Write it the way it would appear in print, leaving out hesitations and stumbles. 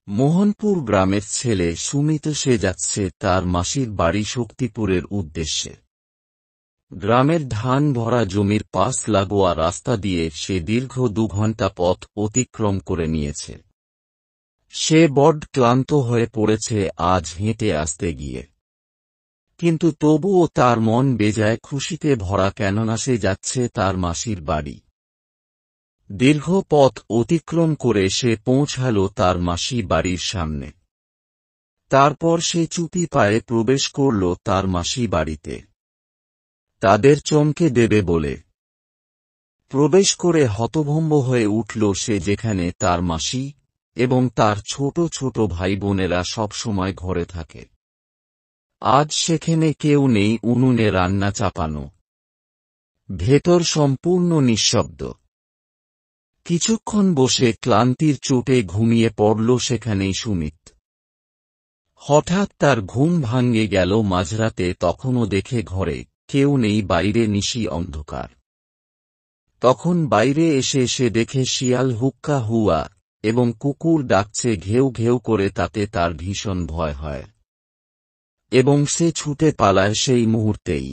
মোহনপুর গ্রামের ছেলে সুমিত সে যাচ্ছে তার মাসির বাড়ি শক্তিপুরের উদ্দেশ্যে। গ্রামের ধান ভরা জমির পাশ লাগোয়া রাস্তা দিয়ে সে দীর্ঘ 2 ঘন্টা পথ অতিক্রম করে নিয়েছে। সে বড্ড ক্লান্ত হয়ে পড়েছে আজ হেঁটে আসতে গিয়ে, কিন্তু তবুও তার মন বেজায় খুশিতে ভরা, কেননা সে যাচ্ছে তার মাসির বাড়ি। দীর্ঘ পথ অতিক্রম করে সে পৌঁছাল তার মাসি বাড়ির সামনে। তারপর সে চুপি পায়ে প্রবেশ করল তার মাসি বাড়িতে, তাদের চমকে দেবে বলে। প্রবেশ করে হতভম্ব হয়ে উঠল সে, যেখানে তার মাসি এবং তার ছোট ছোট ভাই বোনেরা সবসময় ঘরে থাকে। আজ সেখানে কেউ নেই, উনুনে রান্না চাপানো, ভেতর সম্পূর্ণ নিঃশব্দ। কিছুক্ষণ বসে ক্লান্তির চোটে ঘুমিয়ে পড়ল সেখানেই সুমিত। হঠাৎ তার ঘুম ভাঙে গেল মাঝরাতে, তখনও দেখে ঘরে কেউ নেই, বাইরে নিশি অন্ধকার। তখন বাইরে এসে সে দেখে শিয়াল হুক্কা হুয়া এবং কুকুর ডাকছে ঘেউ ঘেউ করে, তাতে তার ভীষণ ভয় হয় এবং সে ছুটে পালায় সেই মুহূর্তেই।